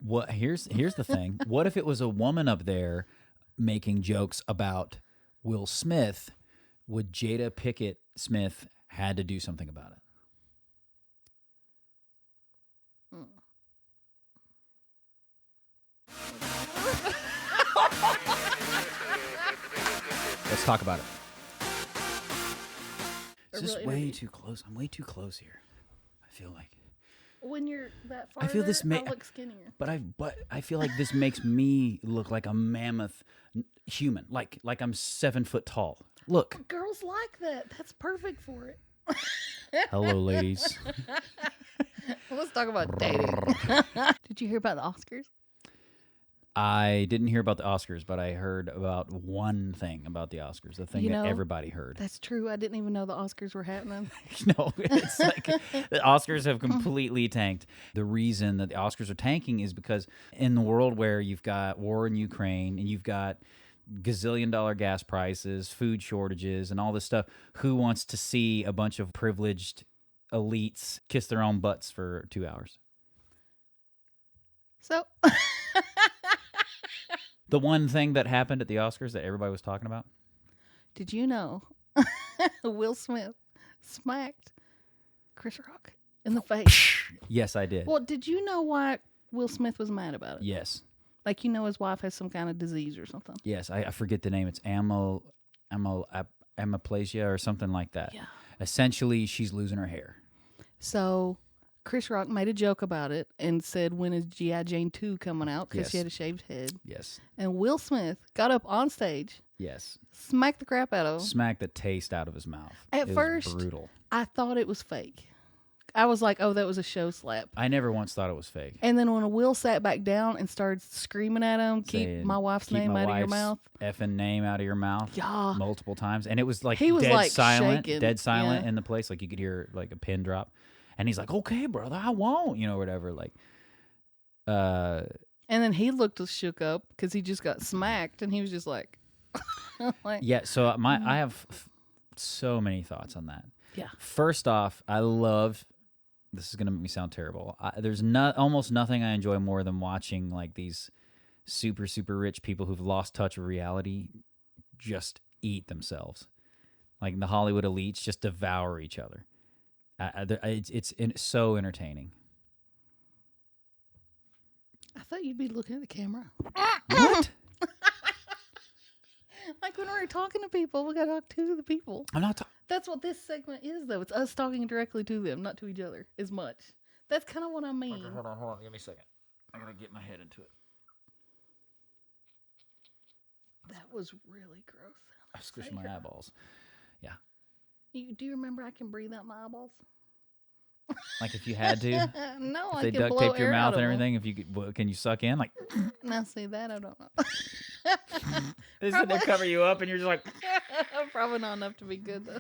What here's the thing. What if it was a woman up there making jokes about Will Smith? Would Jada Pinkett Smith had to do something about it? Let's talk about it. It's just way too close. I'm way too close here. I feel like. When you're that far, I feel this I look skinnier. But I feel like this makes me look like a mammoth human. Like I'm 7 foot tall. Look. Girls like that. That's perfect for it. Hello, ladies. Let's talk about dating. Did you hear about the Oscars? I didn't hear about the Oscars, but I heard about one thing about the Oscars, the thing that everybody heard. That's true. I didn't even know the Oscars were happening. No, it's like the Oscars have completely tanked. The reason that the Oscars are tanking is because in the world where you've got war in Ukraine and you've got gazillion-dollar gas prices, food shortages, and all this stuff, who wants to see a bunch of privileged elites kiss their own butts for 2 hours? So... The one thing that happened at the Oscars that everybody was talking about? Did you know Will Smith smacked Chris Rock in the face? Yes, I did. Well, did you know why Will Smith was mad about it? Yes. Like, his wife has some kind of disease or something. Yes, I forget the name. It's amyplasia or something like that. Yeah. Essentially, she's losing her hair. So... Chris Rock made a joke about it and said, when is G.I. Jane 2 coming out? Because she had a shaved head. Yes. And Will Smith got up on stage. Yes. Smacked the crap out of him. Smacked the taste out of his mouth. At first, was brutal. I thought it was fake. I was like, oh, that was a show slap. I never once thought it was fake. And then when Will sat back down and started screaming at him, keep my wife's name out of your mouth. Effing name out of your mouth. Yeah. Multiple times. And it was like he was dead like silent. shaking. Dead silent in the place. Like you could hear like a pin drop. And he's like, okay, brother, I won't, whatever. Like, and then he looked shook up because he just got smacked, and he was just like, yeah. So I have so many thoughts on that. Yeah. First off, I love. This is gonna make me sound terrible. There's almost nothing I enjoy more than watching like these super rich people who've lost touch with reality just eat themselves, like the Hollywood elites just devour each other. It's so entertaining. I thought you'd be looking at the camera. What? Like when we're talking to people, we got to talk to the people. I'm not talking. That's what this segment is, though. It's us talking directly to them, not to each other as much. That's kind of what I mean. Okay, hold on. Give me a second. I got to get my head into it. That was really gross. I squished my eyeballs. Yeah. Do you remember I can breathe out my eyeballs? Like if you had to? No, if they duct tape your mouth and everything, if you could, can you suck in? Like, now see that I don't know. They cover you up and you're just like, probably not enough to be good though.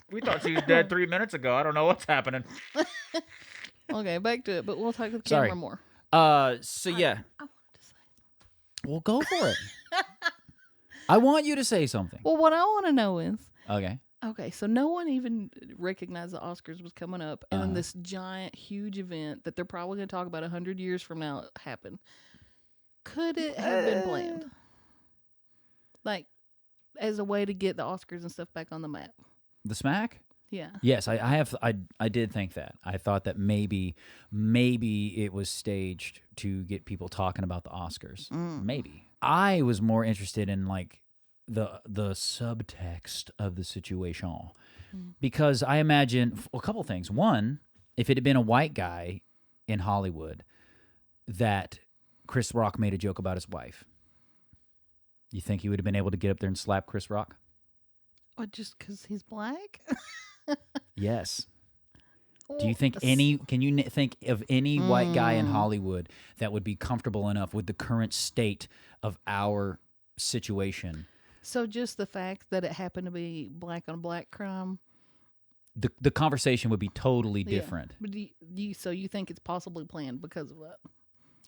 We thought she was dead 3 minutes ago. I don't know what's happening. Okay, back to it, but we'll talk to the camera more. So yeah. I wanted to say. Well, go for it. I want you to say something. Well, what I want to know is. Okay, so no one even recognized the Oscars was coming up, and then this giant, huge event that they're probably going to talk about 100 years from now happened. Could it have been planned? Like, as a way to get the Oscars and stuff back on the map? The smack? Yeah. Yes, I did think that. I thought that maybe it was staged to get people talking about the Oscars. Maybe. I was more interested in like the subtext of the situation, because I imagine a couple things. One, if it had been a white guy in Hollywood that Chris Rock made a joke about his wife, you think he would have been able to get up there and slap Chris Rock? Or just because he's black? Yes. Do you think can you think of any white guy in Hollywood that would be comfortable enough with the current state of our situation? So just the fact that it happened to be black on black crime? The conversation would be totally different. But so you think it's possibly planned because of that?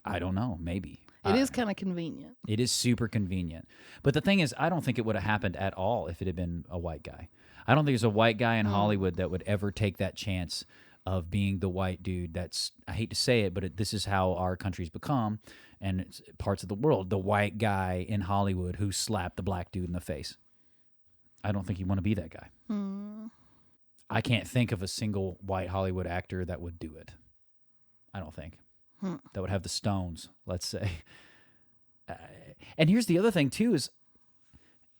I don't know. Maybe. It is kind of convenient. It is super convenient. But the thing is, I don't think it would have happened at all if it had been a white guy. I don't think there's a white guy in Hollywood that would ever take that chance of being the white dude that's, I hate to say it, but this is how our country's become, and it's parts of the world, the white guy in Hollywood who slapped the black dude in the face. I don't think you want to be that guy. I can't think of a single white Hollywood actor that would do it. I don't think. That would have the stones, let's say. And here's the other thing, too, is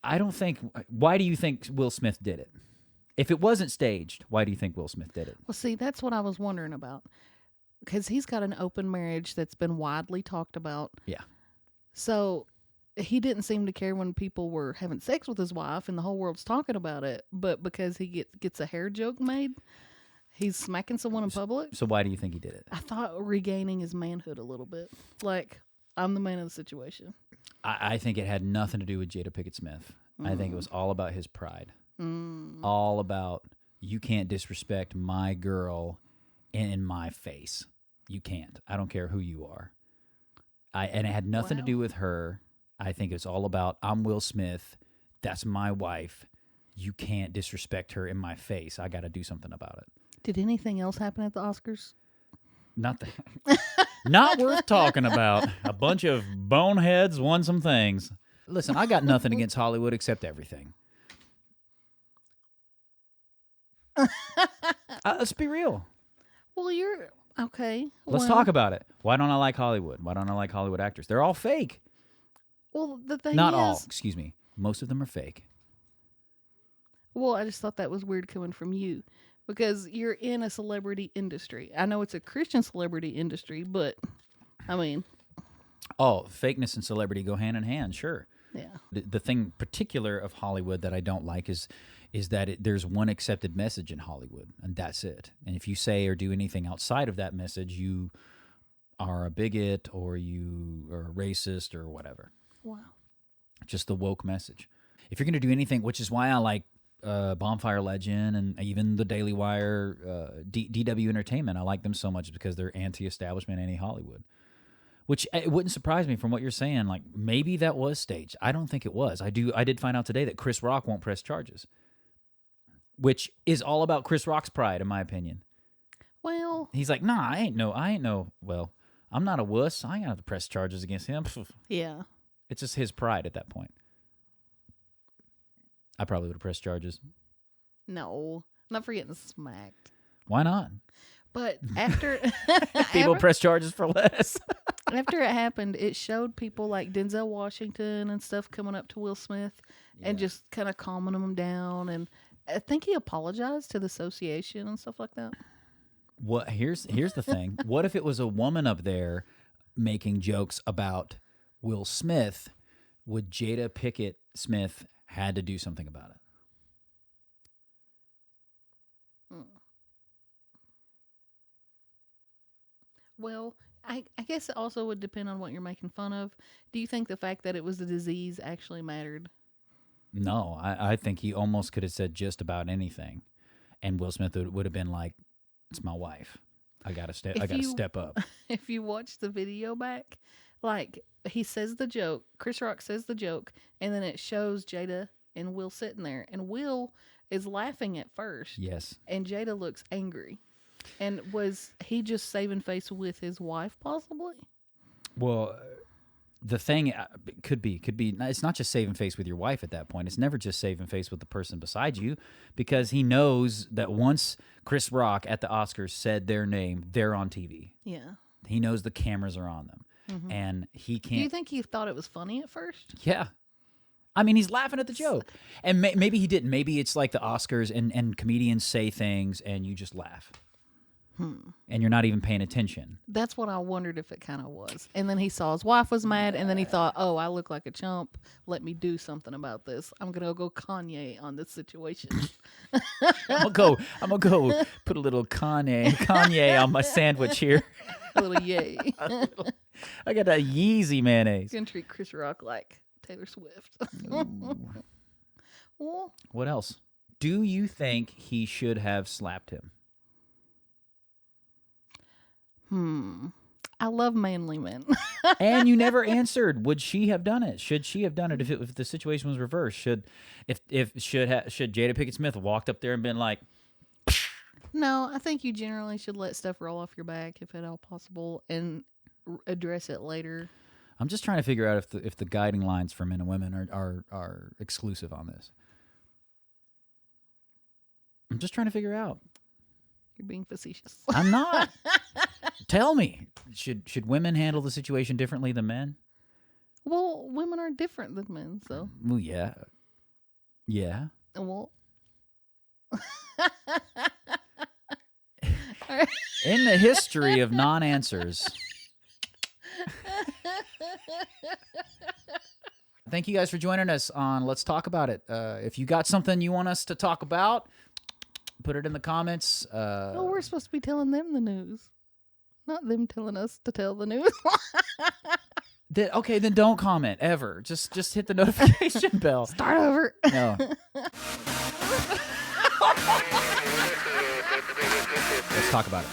I don't think... Why do you think Will Smith did it? If it wasn't staged, why do you think Will Smith did it? Well, see, that's what I was wondering about. Because he's got an open marriage that's been widely talked about. Yeah. So he didn't seem to care when people were having sex with his wife and the whole world's talking about it. But because he gets a hair joke made, he's smacking someone in public. So why do you think he did it? I thought regaining his manhood a little bit. Like, I'm the man of the situation. I think it had nothing to do with Jada Pinkett Smith. I think it was all about his pride. All about, you can't disrespect my girl in my face. You can't. I don't care who you are. And it had nothing to do with her. I think it's all about, I'm Will Smith. That's my wife. You can't disrespect her in my face. I got to do something about it. Did anything else happen at the Oscars? Not not worth talking about. A bunch of boneheads won some things. Listen, I got nothing against Hollywood except everything. Let's be real. Well, you're okay. Let's talk about it. Why don't I like Hollywood? Why don't I like Hollywood actors? They're all fake. Well, the thing Not is, all, excuse me. Most of them are fake. Well, I just thought that was weird coming from you because you're in a celebrity industry. I know it's a Christian celebrity industry, but I mean, oh, fakeness and celebrity go hand in hand, sure. Yeah. The thing particular of Hollywood that I don't like is that there's one accepted message in Hollywood, and that's it. And if you say or do anything outside of that message, you are a bigot or you are a racist or whatever. Wow. Just the woke message. If you're going to do anything, which is why I like Bonfire Legend and even the Daily Wire, DW Entertainment, I like them so much because they're anti-establishment, anti-Hollywood. Which it wouldn't surprise me from what you're saying. Like, maybe that was staged. I don't think it was. I did find out today that Chris Rock won't press charges, which is all about Chris Rock's pride, in my opinion. Well, he's like, nah, I ain't no. Well, I'm not a wuss. I ain't gonna have to press charges against him. Yeah. It's just his pride at that point. I probably would have pressed charges. No, not for getting smacked. Why not? But after people press charges for less. After it happened, it showed people like Denzel Washington and stuff coming up to Will Smith and just kind of calming him down. And I think he apologized to the association and stuff like that. What? Here's the thing. What if it was a woman up there making jokes about Will Smith? Would Jada Pinkett Smith had to do something about it? Well, I guess it also would depend on what you're making fun of. Do you think the fact that it was a disease actually mattered? No, I think he almost could have said just about anything, and Will Smith would have been like, "It's my wife. I gotta step up." If you watch the video back, like he says the joke, Chris Rock says the joke, and then it shows Jada and Will sitting there, and Will is laughing at first. Yes, and Jada looks angry. And was he just saving face with his wife, possibly? Well, the thing could be. It's not just saving face with your wife at that point. It's never just saving face with the person beside you, because he knows that once Chris Rock at the Oscars said their name, they're on TV. Yeah. He knows the cameras are on them, and he can't. Do you think he thought it was funny at first? Yeah. I mean, he's laughing at the joke. And maybe he didn't. Maybe it's like the Oscars and comedians say things and you just laugh. And you're not even paying attention. That's what I wondered if it kind of was. And then he saw his wife was mad, and then he thought, oh, I look like a chump. Let me do something about this. I'm going to go Kanye on this situation. I'm gonna go put a little Kanye on my sandwich here. A little yay. I got a Yeezy mayonnaise. Going to treat Chris Rock like Taylor Swift. Well, what else? Do you think he should have slapped him? I love manly men. And you never answered. Would she have done it? Should she have done it if the situation was reversed? Should Jada Pinkett Smith have walked up there and been like, No, I think you generally should let stuff roll off your back if at all possible, and address it later. I'm just trying to figure out if the guiding lines for men and women are exclusive on this. I'm just trying to figure out. You're being facetious. I'm not. Tell me, should women handle the situation differently than men? Well, women are different than men, so. Well, yeah. Yeah. Well. In the history of non-answers. Thank you guys for joining us on Let's Talk About It. If you got something you want us to talk about, put it in the comments. No, we're supposed to be telling them the news, not them telling us to tell the news. Okay, then don't comment ever. Just hit the notification bell. Start over. No. Let's talk about it.